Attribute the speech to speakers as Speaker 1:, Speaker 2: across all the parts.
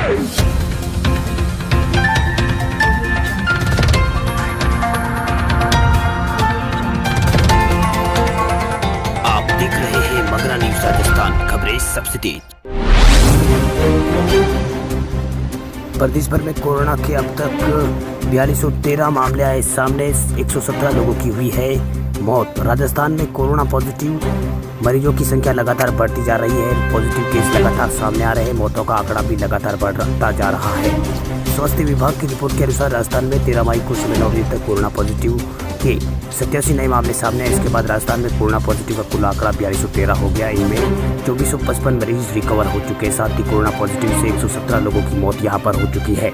Speaker 1: आप देख रहे हैं मगरा न्यूज राजस्थान, खबरें सबसे तेज। प्रदेश भर में कोरोना के अब तक 4213 मामले आए सामने, 117 लोगों की हुई है मौत। राजस्थान में कोरोना पॉजिटिव मरीजों की संख्या लगातार बढ़ती जा रही है। पॉजिटिव केस लगातार सामने आ रहे हैं, मौतों का आंकड़ा भी लगातार बढ़ता जा रहा है। स्वास्थ्य विभाग की रिपोर्ट के अनुसार राजस्थान में 13 मई को सुबह 9 बजे तक कोरोना पॉजिटिव के 87 नए मामले सामने आए। इसके बाद राजस्थान में कोरोना पॉजिटिव का कुल आंकड़ा 4213 हो गया। इनमें 2455 मरीज रिकवर हो चुके हैं। साथ ही कोरोना पॉजिटिव से 117 लोगों की मौत यहां पर हो चुकी है।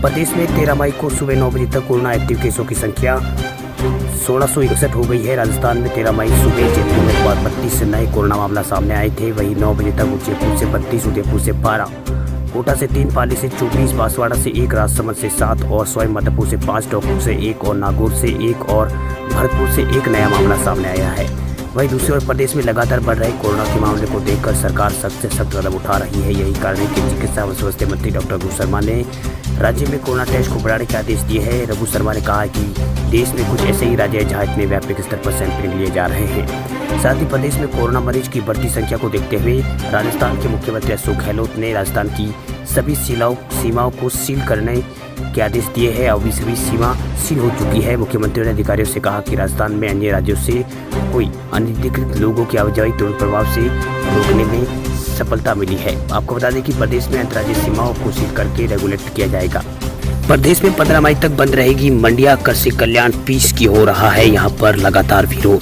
Speaker 1: प्रदेश में 13 मई को सुबह 9 बजे तक कोरोना एक्टिव केसों की संख्या 1661 हो गई है। राजस्थान में 13 मई सुबह जयपुर में 32 नए कोरोना मामला सामने आए थे। वहीं 9 बजे तक जयपुर से 32, उदयपुर से 12, कोटा से 3, पाली से 24, बांसवाड़ा से 1, राजसमंद से 7 और सवाई माधोपुर से 5, टोंक से 1 और नागौर से 1 और भरतपुर से 1 नया मामला सामने आया है। वहीं दूसरी ओर प्रदेश में लगातार बढ़ रहे कोरोना के मामले को देखकर सरकार सख्त से सख्त कदम उठा रही है। यही कारण है कि चिकित्सा व स्वास्थ्य मंत्री डॉक्टर रघु शर्मा ने राज्य में कोरोना टेस्ट को बढ़ाने के आदेश दिए हैं। रघु शर्मा ने कहा कि देश में कुछ ऐसे ही राज्य हैं जहां इतने व्यापक स्तर पर सैंपलिंग लिए जा रहे हैं। साथ ही प्रदेश में कोरोना मरीज की बढ़ती संख्या को देखते हुए राजस्थान के मुख्यमंत्री अशोक गहलोत ने राजस्थान की सभी सीमाओं को सील करने के आदेश दिए हैं। अभी सभी सीमा सील हो चुकी है। मुख्यमंत्री ने अधिकारियों से कहा कि राजस्थान में अन्य राज्यों से कोई अनधिकृत लोगों की आवाजाही तुरंत प्रभाव से रोकने में सफलता मिली है। आपको बता दें कि प्रदेश में अंतर्राज्यीय सीमाओं को सील करके रेगुलेट किया जाएगा। प्रदेश में 15 मई तक बंद रहेगी मंडिया। कृषि कल्याण पीस की हो रहा है यहाँ पर लगातार विरोध।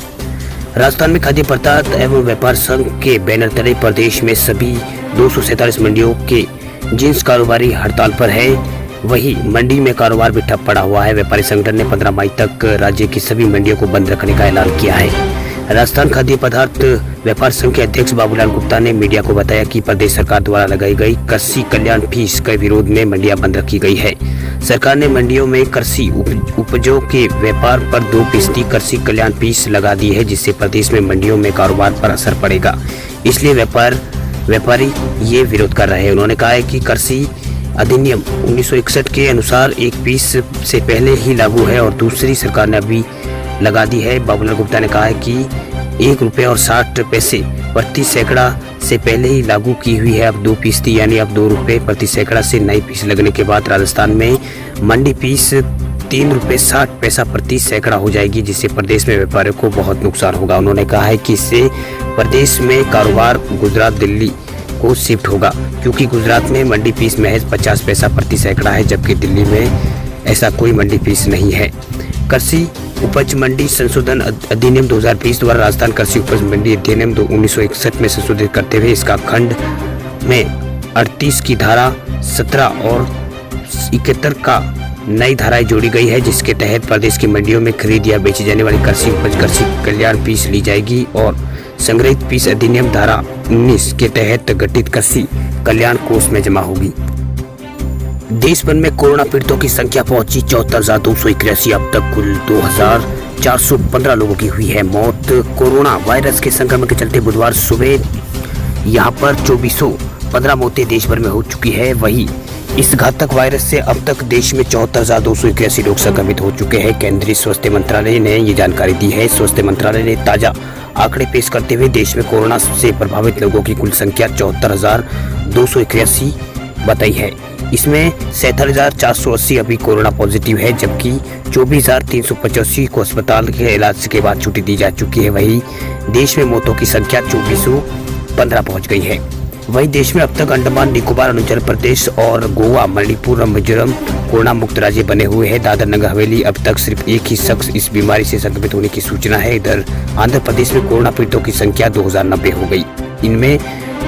Speaker 1: राजस्थान में खाद्य पदार्थ एवं व्यापार संघ के बैनर तले प्रदेश में सभी 247 मंडियों के जिन्स कारोबारी हड़ताल पर है। वही मंडी में कारोबार भी ठप पड़ा हुआ है। व्यापारी संगठन ने 15 मई तक राज्य की सभी मंडियों को बंद रखने का ऐलान किया है। राजस्थान खाद्य पदार्थ व्यापार संघ के अध्यक्ष बाबूलाल गुप्ता ने मीडिया को बताया कि प्रदेश सरकार द्वारा लगाई गई कृषि कल्याण फीस के विरोध में मंडियां बंद रखी गई है। सरकार ने मंडियों में कृषि उपजों के व्यापार पर 2% कृषि कल्याण फीस लगा दी है, जिससे प्रदेश में मंडियों में कारोबार पर असर पड़ेगा। इसलिए व्यापारी ये विरोध कर रहे हैं। उन्होंने कहा है कि कृषि अधिनियम 1961 के अनुसार एक फीस से पहले ही लागू है और दूसरी सरकार ने अभी लगा दी है। बाबूलाल गुप्ता ने कहा है कि 1 रुपये और 60 पैसे प्रति सैकड़ा से पहले ही लागू की हुई है। अब 2% यानी अब 2 रुपये प्रति सैकड़ा से नई फीस लगने के बाद राजस्थान में मंडी फीस 3 रुपये 60 पैसा प्रति सैकड़ा हो जाएगी, जिससे प्रदेश में व्यापारियों को बहुत नुकसान होगा। उन्होंने कहा है कि इससे प्रदेश में कारोबार गुजरात, दिल्ली को शिफ्ट होगा, क्योंकि गुजरात में मंडी फीस महज 50 पैसा प्रति सैकड़ा है, जबकि दिल्ली में ऐसा कोई मंडी फीस नहीं है। कृषि उपज मंडी संशोधन अधिनियम 2020 द्वारा राजस्थान कृषि उपज मंडी अधिनियम 1961 में संशोधित करते हुए इसका खंड में 38 की धारा 17 और 71 का नई धाराएं जोड़ी गई है, जिसके तहत प्रदेश की मंडियों में खरीद या बेची जाने वाली कृषि उपज कृषि कल्याण फीस ली जाएगी और संग्रहित फीस अधिनियम धारा 19 के तहत गठित कृषि कल्याण कोष में जमा होगी। देश भर में कोरोना पीड़ितों की संख्या पहुंची 74,281। अब तक कुल 2,415 लोगों की हुई है मौत। कोरोना वायरस के संक्रमण के चलते बुधवार सुबह यहां पर 2415 मौतें देश भर में हो चुकी है। वहीं इस घातक वायरस से अब तक देश में 74,281 लोग संक्रमित हो चुके हैं। केंद्रीय स्वास्थ्य मंत्रालय ने ये जानकारी दी है। स्वास्थ्य मंत्रालय ने ताजा आंकड़े पेश करते हुए देश में कोरोना से प्रभावित लोगों की कुल संख्या 74,281 बताई है। इसमें 47,480 अभी कोरोना पॉजिटिव है, जबकि 24,385 को अस्पताल के इलाज के बाद छुट्टी दी जा चुकी है। वहीं देश में मौतों की संख्या 2415 पहुंच गई है। वहीं देश में अब तक अंडमान निकोबार, अरुणाचल प्रदेश और गोवा, मणिपुर और मिजोरम कोरोना मुक्त राज्य बने हुए हैं। दादर नगर हवेली अब तक सिर्फ एक ही शख्स इस बीमारी से संक्रमित होने की सूचना है। इधर आंध्र प्रदेश में कोरोना पीड़ितों की संख्या 2090 हो गई। इनमें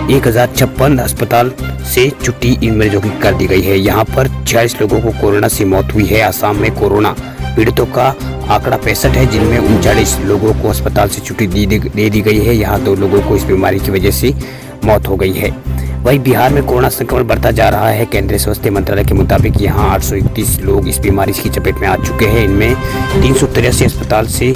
Speaker 1: 1056 अस्पताल से छुट्टी इन मरीजों की कर दी गई है। यहाँ पर 46 लोगों को कोरोना से मौत हुई है। आसाम में कोरोना पीड़ितों का आंकड़ा 65 है, जिनमें 39 लोगों को अस्पताल से छुट्टी दे दी गई है। यहाँ 2 लोगों को इस बीमारी की वजह से मौत हो गई है। वहीं बिहार में कोरोना संक्रमण बढ़ता जा रहा है। केंद्रीय स्वास्थ्य मंत्रालय के मुताबिक यहाँ 831 लोग इस बीमारी की चपेट में आ चुके हैं। इनमें 383 अस्पताल से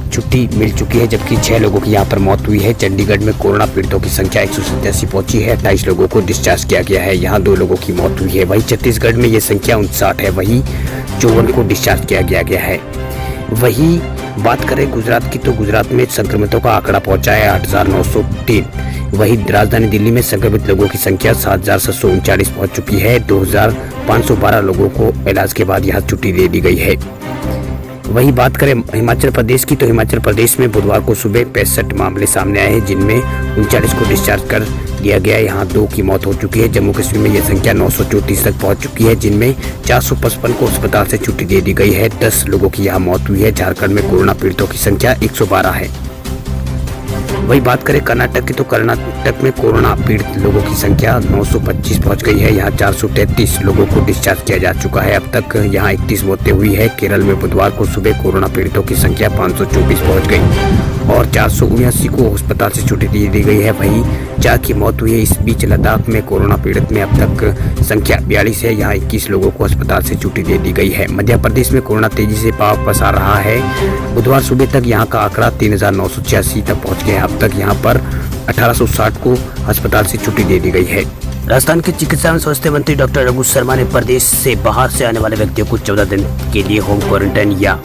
Speaker 1: छुट्टी मिल चुकी है, जबकि 6 लोगों की यहाँ पर मौत हुई है। चंडीगढ़ में कोरोना पीड़ितों की संख्या 187 पहुंची है। 28 लोगों को डिस्चार्ज किया गया है। यहाँ 2 लोगों की मौत हुई है। वहीं छत्तीसगढ़ में ये संख्या 59 है। वहीं 54 को डिस्चार्ज किया गया है। वहीं बात करें गुजरात की, तो गुजरात में संक्रमितों का आंकड़ा पहुंचा है 8,903। वहीं राजधानी दिल्ली में संक्रमित लोगों की संख्या 7,739 पहुंच चुकी है। 2,512 लोगों को इलाज के बाद यहाँ छुट्टी दे दी गई है। वहीं बात करें हिमाचल प्रदेश की, तो हिमाचल प्रदेश में बुधवार को सुबह 65 मामले सामने आए हैं, जिनमें 39 को डिस्चार्ज कर दिया गया। यहाँ 2 की मौत हो चुकी है। जम्मू कश्मीर में यह संख्या 934 तक पहुंच चुकी है, जिनमें 455 को अस्पताल से छुट्टी दे दी गई है। 10 लोगों की यहाँ मौत हुई है। झारखंड में कोरोना पीड़ितों की संख्या 112 है। वही बात करें कर्नाटक की, तो कर्नाटक में कोरोना पीड़ित लोगों की संख्या 925 पहुंच गई है। यहाँ 433 लोगों को डिस्चार्ज किया जा चुका है। अब तक यहाँ 31 मौतें हुई है। केरल में बुधवार को सुबह कोरोना पीड़ितों की संख्या 524 पहुंच गई और 479 को अस्पताल से छुट्टी दे दी गई है। वहीं 4 की मौत हुई है। इस बीच लद्दाख में कोरोना पीड़ित में अब तक संख्या 42 है। यहाँ 21 लोगों को अस्पताल से छुट्टी दे दी गई है। मध्य प्रदेश में कोरोना तेजी से पांव पसार रहा है। बुधवार सुबह तक यहाँ का आंकड़ा 3,986 तक पहुँच गया है। अब तक यहाँ पर 1860 को अस्पताल से छुट्टी दे दी गई है। राजस्थान के चिकित्सा एवं स्वास्थ्य मंत्री डॉक्टर रघु शर्मा ने प्रदेश से बाहर से आने वाले व्यक्तियों को 14 दिन के लिए होम क्वारंटाइन या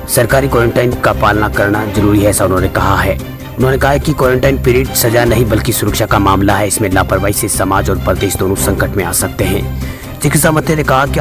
Speaker 1: सरकारी क्वारंटाइन का पालना करना जरूरी है, ऐसा उन्होंने कहा है। उन्होंने कहा है कि क्वारंटाइन पीरियड सजा नहीं बल्कि सुरक्षा का मामला है। इसमें लापरवाही से समाज और प्रदेश दोनों संकट में आ सकते हैं। चिकित्सा मंत्री ने कहा कि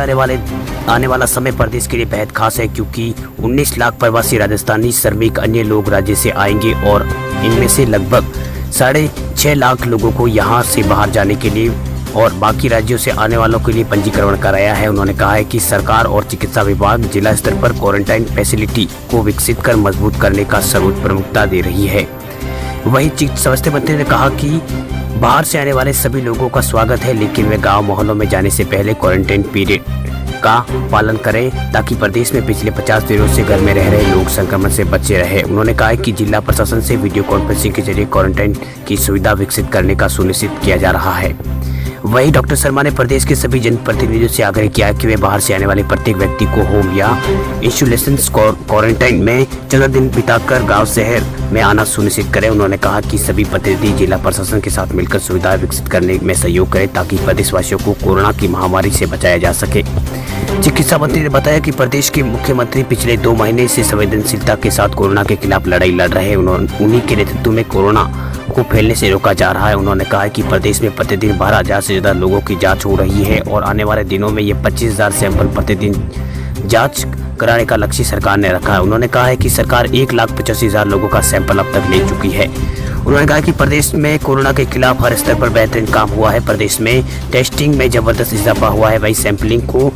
Speaker 1: आने वाला समय प्रदेश के लिए बेहद खास है, क्योंकि 19 लाख प्रवासी राजस्थानी श्रमिक अन्य लोग राज्य से आएंगे और इनमें से लगभग 6.5 लाख लोगों को यहाँ से बाहर जाने के लिए और बाकी राज्यों से आने वालों के लिए पंजीकरण कराया है। उन्होंने कहा है कि सरकार और चिकित्सा विभाग जिला स्तर पर क्वारंटाइन फैसिलिटी को विकसित कर मजबूत करने का सर्वोच्च प्रमुखता दे रही है। वहीं चिकित्सा स्वास्थ्य मंत्री ने कहा कि बाहर से आने वाले सभी लोगों का स्वागत है, लेकिन वे गाँव मोहल्लों में जाने से पहले क्वारंटाइन पीरियड का पालन करें, ताकि प्रदेश में पिछले 50 दिनों से घर में रह रहे लोग संक्रमण से बचे रहे। उन्होंने कहा कि जिला प्रशासन से वीडियो कॉन्फ्रेंसिंग के जरिए क्वारंटाइन की सुविधा विकसित करने का सुनिश्चित किया जा रहा है। वहीं डॉक्टर शर्मा ने प्रदेश के सभी जनप्रतिनिधियों से आग्रह किया कि वे बाहर से आने वाले प्रत्येक व्यक्ति को होम या इंस्टीट्यूशन क्वारंटाइन में 14 दिन बिताकर गांव शहर में आना सुनिश्चित करें। उन्होंने कहा कि सभी प्रतिनिधि जिला प्रशासन के साथ मिलकर सुविधाएं विकसित करने में सहयोग करें, ताकि प्रदेशवासियों को कोरोना की महामारी से बचाया जा सके। चिकित्सा मंत्री ने बताया कि प्रदेश के मुख्यमंत्री पिछले 2 महीने से संवेदनशीलता के साथ कोरोना के खिलाफ लड़ाई लड़ रहे हैं। उन्हीं के नेतृत्व में कोरोना को फैलने से रोका जा रहा है। उन्होंने कहा कि प्रदेश में प्रतिदिन 12,000 से ज्यादा लोगों की जांच हो रही है और आने वाले दिनों में ये 25,000 सैंपल प्रतिदिन जांच कराने का लक्ष्य सरकार ने रखा है। उन्होंने कहा है कि सरकार 1,85,000 लोगों का सैंपल अब तक ले चुकी है। उन्होंने कहा कि प्रदेश में कोरोना के खिलाफ हर स्तर पर बेहतरीन काम हुआ है। प्रदेश में टेस्टिंग में जबरदस्त इजाफा हुआ है, वही सैंपलिंग को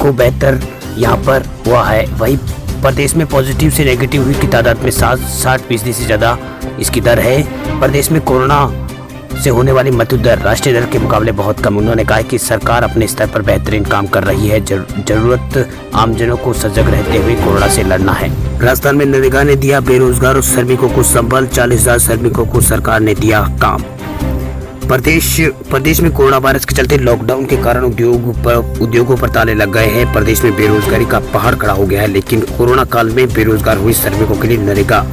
Speaker 1: बेहतर यहाँ पर हुआ है। वही प्रदेश में पॉजिटिव से नेगेटिव हुई की तादाद में 60% से ज़्यादा इसकी दर है। प्रदेश में कोरोना से होने वाली मृत्यु दर राष्ट्रीय दर के मुकाबले बहुत कम। उन्होंने कहा कि सरकार अपने स्तर पर बेहतरीन काम कर रही है। जरूरत आमजनों को सजग रहते हुए कोरोना से लड़ना है। राजस्थान में नरेगा ने दिया बेरोजगार और श्रमिकों को संबल, 40,000 श्रमिकों को सरकार ने दिया काम। प्रदेश में कोरोना वायरस के चलते लॉकडाउन के कारण उद्योगों पर ताले लग गए हैं। प्रदेश में बेरोजगारी का पहाड़ खड़ा हो गया है, लेकिन कोरोना काल में बेरोजगार हुए श्रमिकों के लिए नरेगा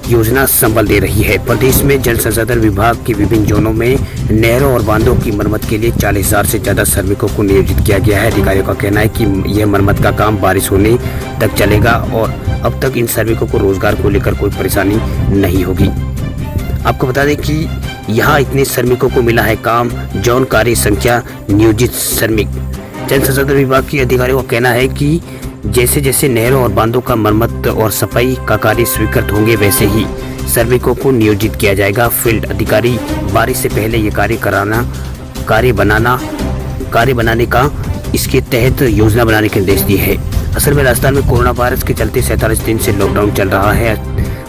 Speaker 1: योजना संबल दे रही है। प्रदेश में जल संसाधन विभाग की विभिन्न जोनों में नहरों और बांधों की मरम्मत के लिए 40,000 से ज्यादा श्रमिकों को नियोजित किया गया है। अधिकारियों का कहना है कि यह मरम्मत का काम बारिश होने तक चलेगा और अब तक इन श्रमिकों को रोजगार को लेकर कोई परेशानी नहीं होगी। आपको बता दें कि यहाँ इतने श्रमिकों को मिला है काम। जौन कार्य संख्या नियोजित श्रमिक। जल संसाधन विभाग के अधिकारियों का कहना है कि जैसे जैसे नहरों और बांधों का मरम्मत और सफाई का कार्य स्वीकृत होंगे, वैसे ही श्रमिकों को नियोजित किया जाएगा। फील्ड अधिकारी बारिश से पहले ये कार्य बनाने का इसके तहत योजना बनाने के निर्देश दिए हैं। असल में राजस्थान में कोरोना वायरस के चलते 47 दिन से लॉकडाउन चल रहा है।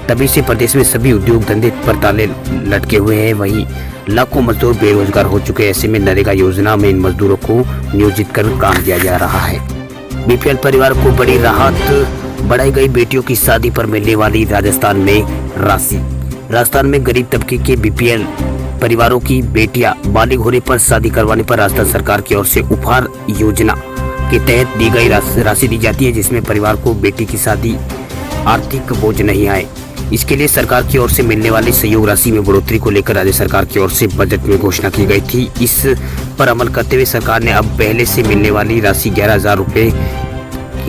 Speaker 1: तभी से प्रदेश में सभी उद्योग धंधे पर ताले लटके हुए हैं। वहीं लाखों मजदूर बेरोजगार हो चुके हैं। ऐसे में नरेगा योजना में इन मजदूरों को नियोजित कर काम दिया जा रहा है। बीपीएल परिवार को बड़ी राहत। बढ़ाई गई बेटियों की शादी पर मिलने वाली राजस्थान में राशि। राजस्थान में गरीब तबके के बीपीएल परिवारों की बेटियां बालिग होने पर शादी करवाने पर राजस्थान सरकार की ओर से उपहार योजना के तहत दी गई राशि दी जाती है, जिसमें परिवार को बेटी की शादी आर्थिक बोझ नहीं आए। इसके लिए सरकार की ओर से मिलने वाली सहयोग राशि में बढ़ोतरी को लेकर राज्य सरकार की ओर से बजट में घोषणा की गई थी। इस पर अमल करते हुए सरकार ने अब पहले से मिलने वाली राशि 11,000 रुपये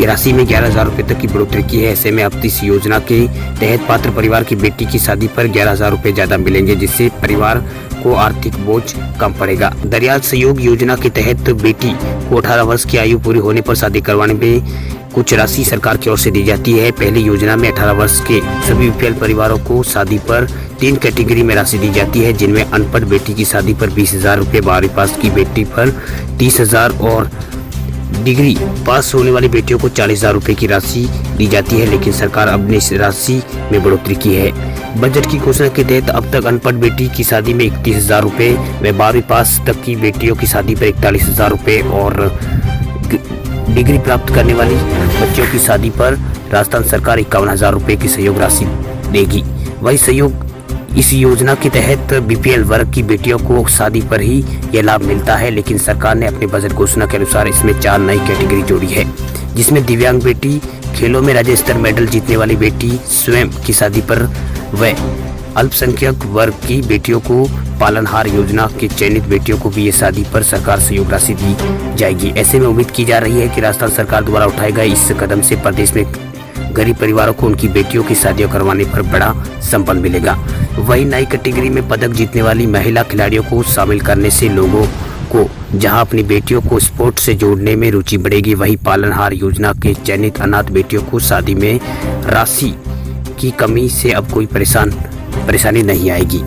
Speaker 1: राशि में 11,000 रुपये तक की बढ़ोतरी की है। ऐसे में अब इस योजना के तहत पात्र परिवार की बेटी की शादी पर 11,000 रुपये ज्यादा मिलेंगे, जिससे परिवार को आर्थिक बोझ कम पड़ेगा। दरियाल सहयोग योजना के तहत बेटी को 18 वर्ष की आयु पूरी होने पर शादी करवाने में कुछ राशि सरकार की ओर से दी जाती है। पहली योजना में 18 वर्ष के सभी बीपीएल परिवारों को शादी पर 3 कैटेगरी में राशि दी जाती है, जिनमें अनपढ़ बेटी की शादी पर 20,000 रुपये, 12वीं पास की बेटी पर 30,000 और डिग्री पास होने वाली बेटियों को 40,000 रुपये की राशि दी जाती है। लेकिन सरकार अब ने इस राशि में बढ़ोतरी की है। बजट की घोषणा के तहत अब तक अनपढ़ बेटी की शादी में 31,000 रुपये, व 12वीं पास तक की बेटियों की शादी पर 41,000 रुपये और डिग्री प्राप्त करने वाली बच्चियों की शादी पर राजस्थान सरकार 51,000 रुपये की सहयोग राशि देगी। वही सहयोग इस योजना के तहत बीपीएल वर्ग की बेटियों को शादी पर ही यह लाभ मिलता है। लेकिन सरकार ने अपने बजट घोषणा के अनुसार इसमें 4 नई कैटेगरी जोड़ी है, जिसमें दिव्यांग बेटी, खेलों में राज्य स्तर मेडल जीतने वाली बेटी, स्वयं की शादी पर व अल्पसंख्यक वर्ग की बेटियों को, पालनहार योजना के चयनित बेटियों को भी ये शादी पर सरकार सहयोग राशि दी जाएगी। ऐसे में उम्मीद की जा रही है कि राजस्थान सरकार द्वारा उठाए गए इस कदम से प्रदेश में गरीब परिवारों को उनकी बेटियों की शादियां करवाने पर बड़ा संबल मिलेगा। वही नई कैटेगरी में पदक जीतने वाली महिला खिलाड़ियों को शामिल करने से लोगों को जहां अपनी बेटियों को स्पोर्ट्स से जोड़ने में रुचि बढ़ेगी, वही पालनहार योजना के चयनित अनाथ बेटियों को शादी में राशि की कमी से अब कोई परेशानी नहीं आएगी।